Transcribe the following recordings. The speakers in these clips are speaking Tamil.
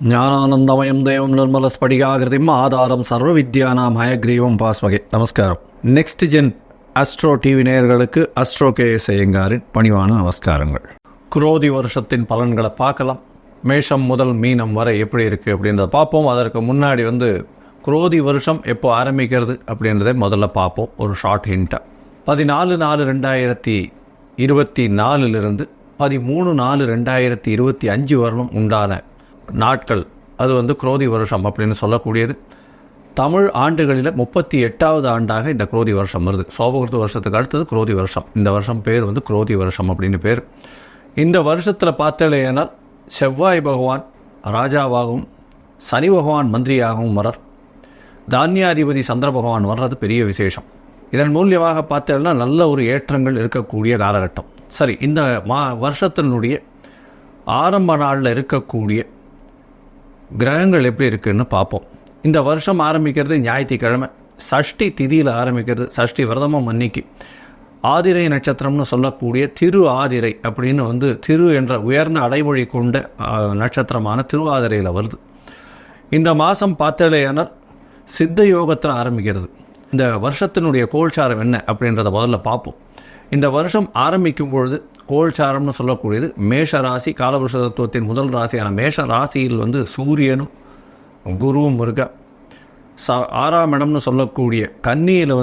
ஞானானந்தமயம் தேவம் நிர்மலஸ்படிகாகிருதிம் ஆதாரம் சர்வ வித்யானாம் ஹயக்ரீவம் பாஸ்மகே. நமஸ்காரம். நெக்ஸ்ட் ஜென் அஸ்ட்ரோ டிவி நேயர்களுக்கு அஸ்ட்ரோ கேஎஸ் ஐயங்காரின் பணிவான நமஸ்காரங்கள். குரோதி வருஷத்தின் பலன்களை பார்க்கலாம். மேஷம் முதல் மீனம் வரை எப்படி இருக்குது அப்படின்றத பார்ப்போம். அதற்கு முன்னாடி குரோதி வருஷம் எப்போ ஆரம்பிக்கிறது அப்படின்றத முதல்ல பார்ப்போம். ஒரு ஷார்ட் ஹிண்ட்டாக 14/4/2024 13/4/2025 வரலும் உண்டான நாட்கள் அது குரோதி வருஷம் அப்படின்னு சொல்லக்கூடியது. தமிழ் ஆண்டுகளில் 38வது ஆண்டாக இந்த குரோதி வருஷம் வருது. சோபகிருத வருஷத்துக்கு அடுத்தது குரோதி வருஷம். இந்த வருஷம் பேர் குரோதி வருஷம் அப்படின்னு பேர். இந்த வருஷத்தில் பார்த்தேனால் செவ்வாய் பகவான் ராஜாவாகவும் சனி பகவான் மந்திரியாகவும் வரார். தானியாதிபதி சந்திர பகவான் வர்றது பெரிய விசேஷம். இதன் மூலியமாக பார்த்தேன்னா நல்ல ஒரு ஏற்றங்கள் இருக்கக்கூடிய காலகட்டம். சரி, இந்த வருஷத்தினுடைய ஆரம்ப நாளில் இருக்கக்கூடிய கிரகங்கள் எப்படி இருக்குதுன்னு பார்ப்போம். இந்த வருஷம் ஆரம்பிக்கிறது ஞாயிற்றுக்கிழமை, சஷ்டி திதியில் ஆரம்பிக்கிறது. சஷ்டி விரதமும் அன்னைக்கு ஆதிரை நட்சத்திரம்னு சொல்லக்கூடிய திரு ஆதிரை அப்படின்னு திரு என்ற உயர்ந்த அடைமொழி கொண்ட நட்சத்திரமான திருவாதிரையில் வருது. இந்த மாதம் பார்த்தலையானால் சித்த யோகத்தில் ஆரம்பிக்கிறது. இந்த வருஷத்தினுடைய கோல்சாரம் என்ன அப்படின்றத முதல்ல பார்ப்போம். இந்த வருஷம் ஆரம்பிக்கும் பொழுது கோல்சாரம்னு சொல்லக்கூடியது மேஷ ராசி, காலபுருஷ தத்துவத்தின் முதல் ராசியான மேஷ ராசியில் சூரியனும் குருவும் இருக்க. 6ஆம் இடம்னு சொல்லக்கூடிய கன்னியில்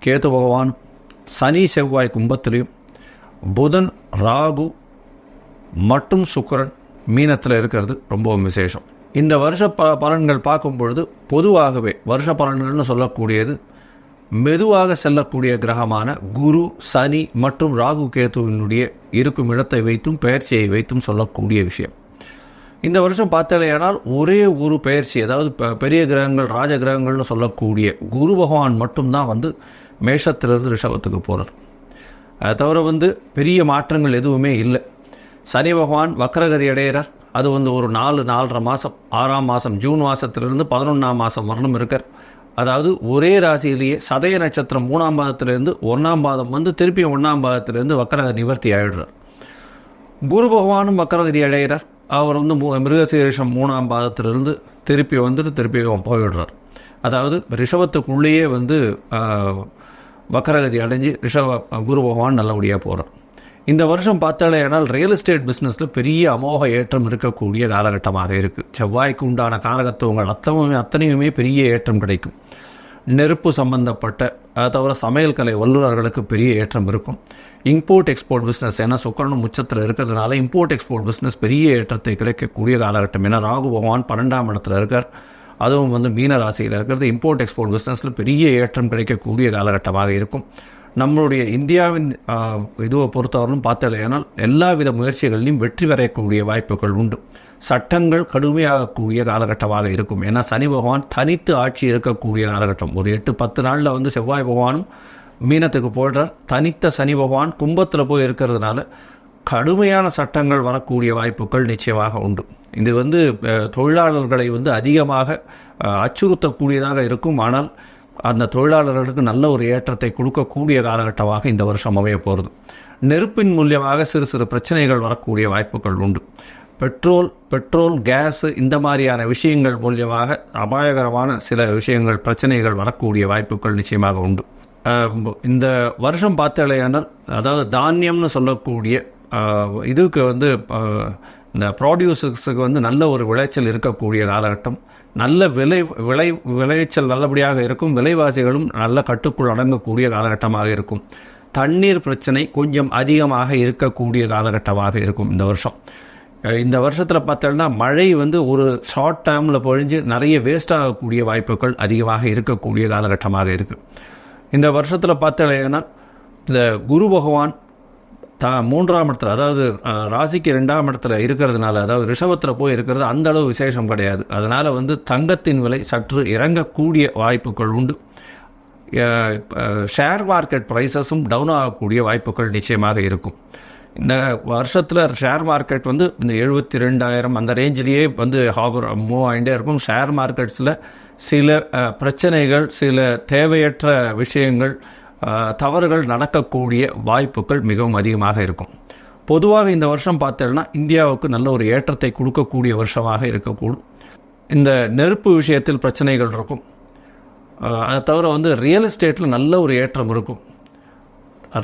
கேது பகவான், சனி செவ்வாய் கும்பத்திலையும், புதன் ராகு மற்றும் சுக்கிரன் மீனத்தில் இருக்கிறது ரொம்பவும் விசேஷம். இந்த வருஷ பலன்கள் பார்க்கும் பொழுது பொதுவாகவே வருஷ பலன்கள்னு சொல்லக்கூடியது மெதுவாக செல்லக்கூடிய கிரகமான குரு, சனி மற்றும் ராகு கேதுவினுடைய இருக்கும் இடத்தை வைத்தும் பெயர்ச்சியை வைத்தும் சொல்லக்கூடிய விஷயம். இந்த வருஷம் பார்த்தலையானால் ஒரே ஒரு பெயர்ச்சி, அதாவது பெரிய கிரகங்கள் ராஜ கிரகங்கள்னு சொல்லக்கூடிய குரு பகவான் மட்டும்தான் மேஷத்திலிருந்து ரிஷபத்துக்கு போகிறார். அதை தவிர பெரிய மாற்றங்கள் எதுவுமே இல்லை. சனி பகவான் வக்ரகதி அடைகிறார். அது ஒரு 4-4.5 மாதம், 6ஆம் மாதம் ஜூன் மாதத்திலிருந்து 11ஆம் மாதம் வரணும் இருக்கார். அதாவது ஒரே ராசியிலேயே சதய நட்சத்திரம் 3ஆம் பாதத்திலிருந்து 1ஆம் பாதம் திருப்பி 1ஆம் பாதத்திலிருந்து வக்கரகதி நிவர்த்தி ஆகிடுறார். குரு பகவானும் வக்கரகதி அடைகிறார். அவர் மிருகசீரிஷம் 3ஆம் பாதத்திலிருந்து திருப்பி போயிடுறார். அதாவது ரிஷபத்துக்குள்ளேயே வக்கரகதி அடைஞ்சு குரு பகவான் நல்லபடியாக போகிறார். இந்த வருஷம் பார்த்தாலேனால் ரியல் எஸ்டேட் பிஸ்னஸில் பெரிய அமோக ஏற்றம் இருக்கக்கூடிய காலகட்டமாக இருக்குது. செவ்வாய்க்கு உண்டான காலகத்துவங்கள் அத்தனையுமே பெரிய ஏற்றம் கிடைக்கும். நெருப்பு சம்பந்தப்பட்ட அதை தவிர சமையல் கலை வல்லுநர்களுக்கு பெரிய ஏற்றம் இருக்கும். இம்போர்ட் எக்ஸ்போர்ட் பிஸ்னஸ், ஏன்னா சுக்கிரனும் உச்சத்தில் இருக்கிறதுனால இம்போர்ட் எக்ஸ்போர்ட் பிஸ்னஸ் பெரிய ஏற்றத்தை கிடைக்கக்கூடிய காலகட்டம். ஏன்னா ராகு பகவான் 12ஆம் இடத்துல இருக்கார். அதுவும் மீன ராசியில் இருக்கிறது. இம்போர்ட் எக்ஸ்போர்ட் பிஸ்னஸில் பெரிய ஏற்றம் கிடைக்கக்கூடிய காலகட்டமாக இருக்கும். நம்மளுடைய இந்தியாவின் இதுவை பொறுத்தவரையும் பார்த்தலையானால் எல்லா வித முயற்சிகளிலும் வெற்றி பெறக்கூடிய வாய்ப்புகள் உண்டு. சட்டங்கள் கடுமையாகக்கூடிய காலகட்டமாக இருக்கும். ஏன்னா சனி பகவான் தனித்து ஆட்சி இருக்கக்கூடிய காலகட்டம். ஒரு 8-10 நாளில் செவ்வாய் பகவானும் மீனத்துக்கு போடுறார். தனித்த சனி பகவான் கும்பத்தில் போய் இருக்கிறதுனால கடுமையான சட்டங்கள் வரக்கூடிய வாய்ப்புகள் நிச்சயமாக உண்டு. இது தொழிலாளர்களை அதிகமாக அச்சுறுத்தக்கூடியதாக இருக்கும். ஆனால் அந்த தொழிலாளர்களுக்கு நல்ல ஒரு ஏற்றத்தை கொடுக்கக்கூடிய காலகட்டமாக இந்த வருஷம் அமைய போகிறது. நெருப்பின் மூலியமாக சிறு சிறு பிரச்சனைகள் வரக்கூடிய வாய்ப்புகள் உண்டு. பெட்ரோல் கேஸு இந்த மாதிரியான விஷயங்கள் மூலியமாக அபாயகரமான சில விஷயங்கள் பிரச்சனைகள் வரக்கூடிய வாய்ப்புகள் நிச்சயமாக உண்டு. இந்த வருஷம் பார்த்தாலேயானால் அதாவது தானியம்னு சொல்லக்கூடிய இதுக்கு இந்த ப்ராடியூசர்ஸுக்கு நல்ல ஒரு விளைச்சல் இருக்கக்கூடிய காலகட்டம். நல்ல விளைச்சல் நல்லபடியாக இருக்கும். விலைவாசிகளும் நல்ல கட்டுக்குள் அடங்கக்கூடிய காலகட்டமாக இருக்கும். தண்ணீர் பிரச்சனை கொஞ்சம் அதிகமாக இருக்கக்கூடிய காலகட்டமாக இருக்கும் இந்த வருஷத்தில் பார்த்தோம்னா மழை ஒரு ஷார்ட் டைமில் பொழிஞ்சு நிறைய வேஸ்ட் ஆகக்கூடிய வாய்ப்புகள் அதிகமாக இருக்கக்கூடிய காலகட்டமாக இருக்குது. இந்த வருஷத்தில் பார்த்தோம்னா இந்த குரு பகவான் 3ஆம் இடத்துல, அதாவது ராசிக்கு 2ஆம் இடத்துல இருக்கிறதுனால, அதாவது ரிஷபத்தில் போய் இருக்கிறது அந்த அளவு விசேஷம் கிடையாது. அதனால் தங்கத்தின் விலை சற்று இறங்கக்கூடிய வாய்ப்புகள் உண்டு. ஷேர் மார்க்கெட் ப்ரைஸஸும் டவுன் ஆகக்கூடிய வாய்ப்புகள் நிச்சயமாக இருக்கும். இந்த வருஷத்தில் ஷேர் மார்க்கெட் இந்த 72,000 அந்த ரேஞ்சிலேயே மூவ் ஆகிட்டே இருக்கும். ஷேர் மார்க்கெட்ஸில் சில பிரச்சனைகள், சில தேவையற்ற விஷயங்கள், தவறுகள் நடக்கக்கூடிய வாய்ப்புகள் மிகவும் அதிகமாக இருக்கும். பொதுவாக இந்த வருஷம் பார்த்தேன்னா இந்தியாவுக்கு நல்ல ஒரு ஏற்றத்தை கொடுக்கக்கூடிய வருஷமாக இருக்கக்கூடும். இந்த நெருப்பு விஷயத்தில் பிரச்சனைகள் இருக்கும். அதை தவிர ரியல் எஸ்டேட்டில் நல்ல ஒரு ஏற்றம் இருக்கும்.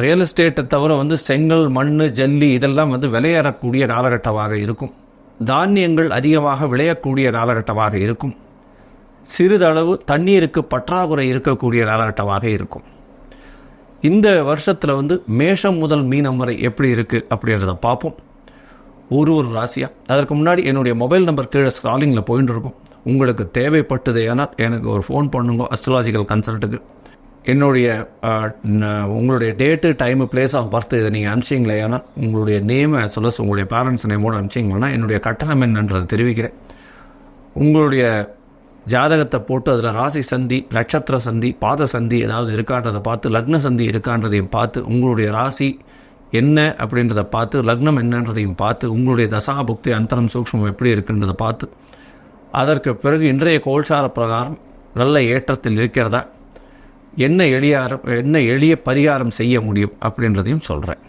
ரியல் எஸ்டேட்டை தவிர செங்கல், மண், ஜல்லி இதெல்லாம் விளையேறக்கூடிய காலகட்டமாக இருக்கும். தானியங்கள் அதிகமாக விளையக்கூடிய காலகட்டமாக இருக்கும். சிறிதளவு தண்ணீருக்கு பற்றாக்குறை இருக்கக்கூடிய காலகட்டமாக இருக்கும். இந்த வருஷத்தில் மேஷம் முதல் மீனம் வரை எப்படி இருக்குது அப்படின்றத பார்ப்போம், ஒரு ராசியாக. அதற்கு முன்னாடி என்னுடைய மொபைல் நம்பர் கீழே ஸ்க்ராலிங்கில் போயின்னு இருக்கும். உங்களுக்கு தேவைப்பட்டது ஏன்னால் எனக்கு ஒரு ஃபோன் பண்ணுங்க அஸ்ட்ராலஜிக்கல் கன்சல்ட்டுக்கு. என்னுடைய உங்களுடைய date, time, place of birth இதை நீங்கள் அனுப்பிச்சிங்களே, ஏன்னா உங்களுடைய நேம் as well as உங்களுடைய பேரண்ட்ஸ் நேமோடு அனுப்பிச்சிங்கன்னா என்னுடைய கட்டணம் என்னன்றதை தெரிவிக்கிறேன். உங்களுடைய ஜாதகத்தை போட்டு அதில் ராசி சந்தி, நட்சத்திர சந்தி, பாத சந்தி ஏதாவது இருக்கான்றதை பார்த்து, லக்ன சந்தி இருக்கான்றதையும் பார்த்து, உங்களுடைய ராசி என்ன அப்படின்றத பார்த்து, லக்னம் என்னன்றதையும் பார்த்து, உங்களுடைய தசாபுக்தி அந்தரம் சூக்ஷ்மம் எப்படி இருக்குன்றதை பார்த்து, அதற்கு பிறகு இன்றைய கோல்சார பிரகாரம் நல்ல ஏற்றத்தில் இருக்கிறதா, என்ன எளிய பரிகாரம் செய்ய முடியும் அப்படின்றதையும் சொல்கிறேன்.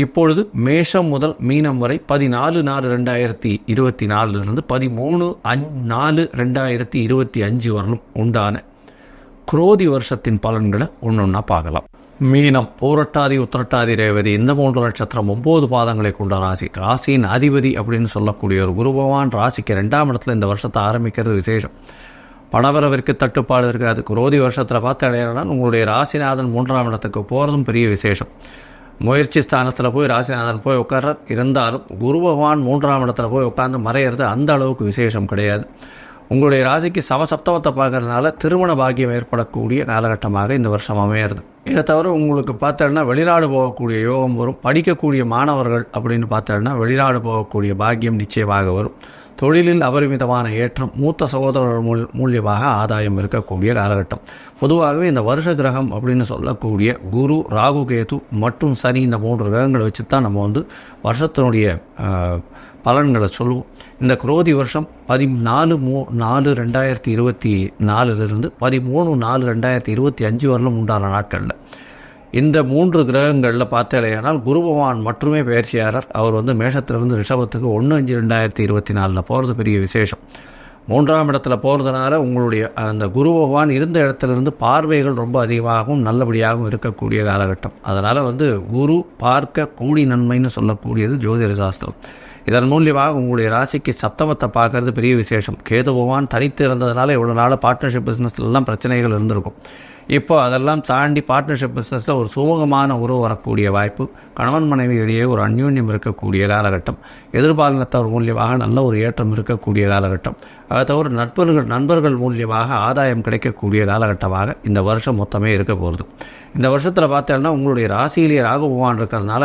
இப்பொழுது மேஷம் முதல் மீனம் வரை 14/4/2024 13/4/2025 வரலும் உண்டான குரோதி வருஷத்தின் பலன்களை ஒன்றொன்னா பார்க்கலாம். மீனம், பூரட்டாதி, உத்திரட்டாதி, ரேவதி இந்த 3 நட்சத்திரம் 9 பாதங்களை கொண்ட ராசி. ராசியின் அதிபதி அப்படின்னு சொல்லக்கூடிய ஒரு குரு பகவான் ராசிக்கு 2ஆம் இடத்துல இந்த வருஷத்தை ஆரம்பிக்கிறது விசேஷம். பணவரவிற்கு தட்டுப்பாடு இருக்காது. குரோதி வருஷத்தில் பார்த்து அடையிறனா உங்களுடைய ராசிநாதன் 3ஆம் இடத்துக்கு போகிறதும் பெரிய விசேஷம். முயற்சி ஸ்தானத்தில் போய் ராசிநாதன் போய் உட்கார்றார். இருந்தாலும் குரு பகவான் 3ஆம் இடத்துல போய் உட்காந்து மறையிறது அந்த அளவுக்கு விசேஷம் கிடையாது. உங்களுடைய ராசிக்கு சவசப்தவத்தை பார்க்கறதுனால திருமண பாக்கியம் ஏற்படக்கூடிய காலகட்டமாக இந்த வருஷம் அமையிறது. இதை தவிர உங்களுக்கு பார்த்தோன்னா வெளிநாடு போகக்கூடிய யோகம் வரும். படிக்கக்கூடிய மாணவர்கள் அப்படின்னு பார்த்தோன்னா வெளிநாடு போகக்கூடிய பாக்கியம் நிச்சயமாக வரும். தொழிலில் அபரிமிதமான ஏற்றம், மூத்த சகோதரர்கள் மூலியமாக ஆதாயம் இருக்கக்கூடிய காலகட்டம். பொதுவாகவே இந்த வருஷ கிரகம் அப்படின்னு சொல்லக்கூடிய குரு, ராகு, கேது மற்றும் சனி இந்த 3 கிரகங்களை வச்சு தான் நம்ம வருஷத்தினுடைய பலன்களை சொல்லுவோம். இந்த குரோதி வருஷம் 14/4/2024 13/4/2025 வரலும் உண்டான நாட்களில் இந்த 3 கிரகங்களில் பார்த்தேனால் குரு பகவான் மட்டுமே பயிற்சியாளர். அவர் மேஷத்திலிருந்து ரிஷபத்துக்கு 1/5/2024 போகிறது பெரிய விசேஷம். 3ஆம் இடத்துல போகிறதுனால உங்களுடைய அந்த குரு பகவான் இருந்த இடத்துலேருந்து பார்வைகள் ரொம்ப அதிகமாகவும் நல்லபடியாகவும் இருக்கக்கூடிய காலகட்டம். அதனால் குரு பார்க்க கூடி நன்மைன்னு சொல்லக்கூடியது ஜோதிட சாஸ்திரம். இதன் மூலியமாக உங்களுடைய ராசிக்கு சப்தமத்தை பார்க்கறது பெரிய விசேஷம். கேது பகவான் தனித்து இருந்ததுனால இவ்வளோ நாள் பார்ட்னர்ஷிப் பிஸ்னஸ்லாம் பிரச்சனைகள் இருந்திருக்கும். இப்போ அதெல்லாம் தாண்டி பார்ட்னர்ஷிப் பிஸ்னஸில் ஒரு சுமூகமான உறவு வரக்கூடிய வாய்ப்பு, கணவன் மனைவி இடையே ஒரு அந்யோன்யம் இருக்கக்கூடிய காலகட்டம், எதிர்பாலினத்தவர் மூலியமாக நல்ல ஒரு ஏற்றம் இருக்கக்கூடிய காலகட்டம், அதை தவிர நண்பர்கள் மூலியமாக ஆதாயம் கிடைக்கக்கூடிய காலகட்டமாக இந்த வருஷம் மொத்தமே இருக்க போகிறது. இந்த வருஷத்தில் பார்த்தோம்னா உங்களுடைய ராசியிலேயே ராகு பகவான் இருக்கிறதுனால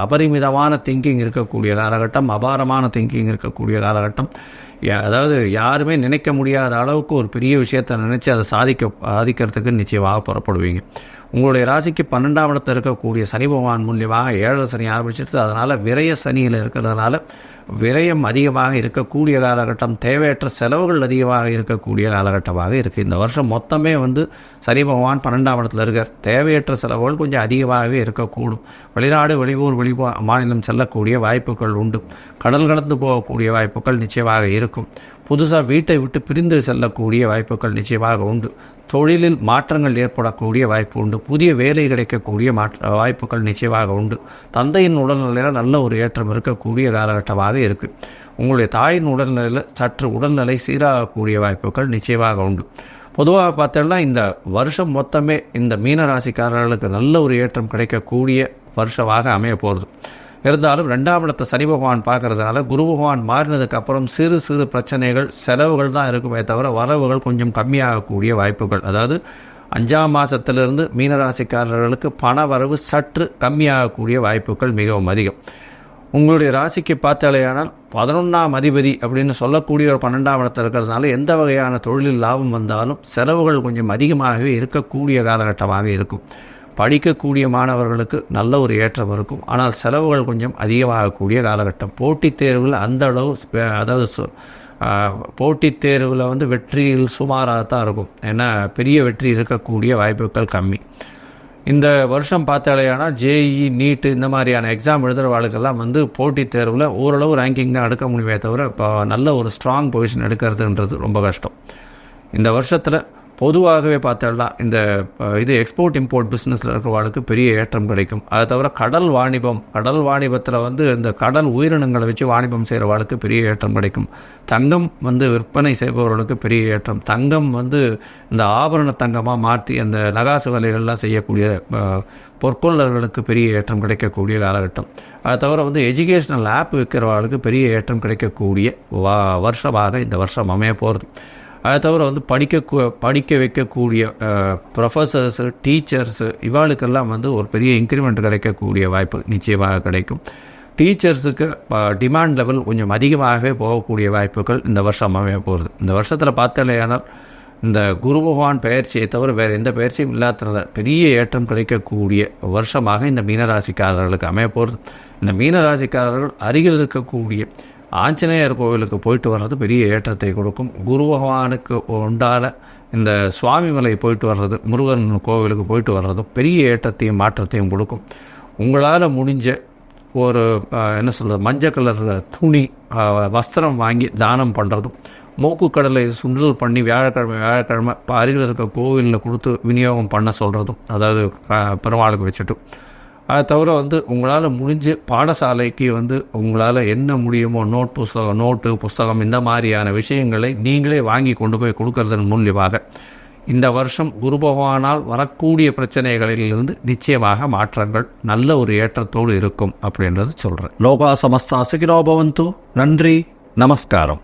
அபரிமிதமான திங்கிங் இருக்கக்கூடிய காலகட்டம், அபாரமான திங்கிங் இருக்கக்கூடிய காலகட்டம். அதாவது யாருமே நினைக்க முடியாத அளவுக்கு ஒரு பெரிய விஷயத்தை நினச்சி அதை சாதிக்கிறதுக்கு நிச்சயமாக புறப்படுவீங்க. உங்களுடைய ராசிக்கு 12ஆம் இடத்தில் இருக்கக்கூடிய சனி பகவான் மூலியமாக 7 சனி ஆரம்பிச்சிருச்சு. அதனால் விரய சனியில் இருக்கிறதுனால விரயம் அதிகமாக இருக்கக்கூடிய காலகட்டம், தேவையற்ற செலவுகள் அதிகமாக இருக்கக்கூடிய காலகட்டமாக இருக்குது. இந்த வருஷம் மொத்தமே சனி பகவான் 12ஆம் இடத்துல இருக்கார். தேவையற்ற செலவுகள் கொஞ்சம் அதிகமாகவே இருக்கக்கூடும். வெளிநாடு, வெளியூர், மாநிலம் செல்லக்கூடிய வாய்ப்புகள் உண்டு. கடல் கடந்து போகக்கூடிய வாய்ப்புகள் நிச்சயமாக இருக்கும். புதுசாக வீட்டை விட்டு பிரிந்து செல்லக்கூடிய வாய்ப்புகள் நிச்சயமாக உண்டு. தொழிலில் மாற்றங்கள் ஏற்படக்கூடிய வாய்ப்பு உண்டு. புதிய வேலை கிடைக்கக்கூடிய வாய்ப்புகள் நிச்சயமாக உண்டு. தந்தையின் உடல்நிலையில் நல்ல ஒரு ஏற்றம் இருக்கக்கூடிய காலகட்டமாக இருக்குது. உங்களுடைய தாயின் உடல்நிலையில் சற்று உடல்நிலை சீராகக்கூடிய வாய்ப்புகள் நிச்சயமாக உண்டு. பொதுவாக பார்த்தோம்னா இந்த வருஷம் மொத்தமே இந்த மீன ராசிக்காரர்களுக்கு நல்ல ஒரு ஏற்றம் கிடைக்கக்கூடிய வருஷமாக அமைய போகிறது. இருந்தாலும் 2ஆம் இடத்தை சனி பகவான் பார்க்கறதுனால குரு பகவான் மாறினதுக்கு அப்புறம் சிறு சிறு பிரச்சனைகள், செலவுகள் தான் இருக்குமே தவிர வரவுகள் கொஞ்சம் கம்மியாகக்கூடிய வாய்ப்புகள். அதாவது 5ஆம் மாதத்திலிருந்து மீனராசிக்காரர்களுக்கு பண வரவு சற்று கம்மியாகக்கூடிய வாய்ப்புகள் மிகவும் அதிகம். உங்களுடைய ராசிக்கு பார்த்தாலேயானால் 11ஆம் அதிபதி அப்படின்னு சொல்லக்கூடிய ஒரு 12ஆம் இடத்தில் இருக்கிறதுனால எந்த வகையான தொழிலில் லாபம் வந்தாலும் செலவுகள் கொஞ்சம் அதிகமாகவே இருக்கக்கூடிய காலகட்டமாக இருக்கும். படிக்கக்கூடிய மாணவர்களுக்கு நல்ல ஒரு ஏற்றம் இருக்கும். ஆனால் செலவுகள் கொஞ்சம் அதிகமாகக்கூடிய காலகட்டம். போட்டித் தேர்வில் அந்த அளவு போட்டித் தேர்வில் வெற்றியில் சுமாராக தான் இருக்கும். ஏன்னா பெரிய வெற்றி இருக்கக்கூடிய வாய்ப்புகள் கம்மி. இந்த வருஷம் பார்த்தாலேனா ஜேஇ நீட்டு இந்த மாதிரியான எக்ஸாம் எழுதுகிறவாளுக்கெல்லாம் வந்து போட்டித் தேர்வில் ஓரளவு ரேங்கிங் தான் எடுக்க முடியுமே தவிர இப்போ நல்ல ஒரு ஸ்ட்ராங் பொசிஷன் எடுக்கிறதுன்றது ரொம்ப கஷ்டம். இந்த வருஷத்தில் பொதுவாகவே பார்த்தோம்னா இந்த எக்ஸ்போர்ட் இம்போர்ட் பிஸ்னஸில் இருக்கிறவாளுக்கு பெரிய ஏற்றம் கிடைக்கும். அதை தவிர கடல் வாணிபத்தில் வந்து இந்த கடல் உயிரினங்களை வச்சு வாணிபம் செய்கிறவாளுக்கு பெரிய ஏற்றம் கிடைக்கும். தங்கம் வந்து விற்பனை செய்பவர்களுக்கு பெரிய ஏற்றம். தங்கம் வந்து இந்த ஆபரண தங்கமாக மாற்றி அந்த நகாசு வேலைகள்லாம் செய்யக்கூடிய பொற்கொள்ளர்களுக்கு பெரிய ஏற்றம் கிடைக்கக்கூடிய காலகட்டம். அதை தவிர வந்து எஜுகேஷ்னல் ஆப் விற்கிறவாளுக்கு பெரிய ஏற்றம் கிடைக்கக்கூடிய வருஷமாக இந்த வருஷம் அமைய போகிறது. அதை தவிர வந்து படிக்க வைக்கக்கூடிய ப்ரொஃபஸர்ஸு டீச்சர்ஸு இவாளுக்கெல்லாம் வந்து ஒரு பெரிய இன்க்ரிமெண்ட் கிடைக்கக்கூடிய வாய்ப்பு நிச்சயமாக கிடைக்கும். டீச்சர்ஸுக்கு டிமாண்ட் லெவல் கொஞ்சம் அதிகமாகவே போகக்கூடிய வாய்ப்புகள் இந்த வருஷம் அமைய போகிறது. இந்த வருஷத்தில் பார்த்தாலேயானால் இந்த குரு பகவான் பயிற்சியை தவிர வேறு எந்த பயிற்சியும் இல்லாததால் பெரிய ஏற்றம் கிடைக்கக்கூடிய வருஷமாக இந்த மீனராசிக்காரர்களுக்கு அமைய போகிறது. இந்த மீனராசிக்காரர்கள் அருகில் இருக்கக்கூடிய ஆஞ்சநேயர் கோவிலுக்கு போயிட்டு வர்றது பெரிய ஏற்றத்தை கொடுக்கும். குரு பகவானுக்கு உண்டான இந்த சுவாமிமலை போயிட்டு வர்றது, முருகன் கோவிலுக்கு போயிட்டு வர்றதும் பெரிய ஏற்றத்தையும் மாற்றத்தையும் கொடுக்கும். உங்களால் முடிஞ்ச ஒரு மஞ்சள் கலர் துணி வஸ்திரம் வாங்கி தானம் பண்ணுறதும், மூக்குக்கடலை சுண்டல் பண்ணி வியாழக்கிழமை இப்போ அருகில் இருக்க கோவிலில் கொடுத்து விநியோகம் பண்ண சொல்கிறதும், அதாவது பெருமாளுக்கு வச்சுட்டு. அதை தவிர வந்து உங்களால் முடிஞ்சு பாடசாலைக்கு வந்து உங்களால் என்ன முடியுமோ நோட்டு புஸ்தகம் இந்த மாதிரியான விஷயங்களை நீங்களே வாங்கி கொண்டு போய் கொடுக்கறதன் மூலியமாக இந்த வருஷம் குரு பகவானால் வரக்கூடிய பிரச்சனைகளிலிருந்து நிச்சயமாக மாற்றங்கள் நல்ல ஒரு ஏற்றத்தோடு இருக்கும் அப்படின்றது சொல்கிறேன். லோகா சமஸ்தா சுகினோ பவந்து. நன்றி, நமஸ்காரம்.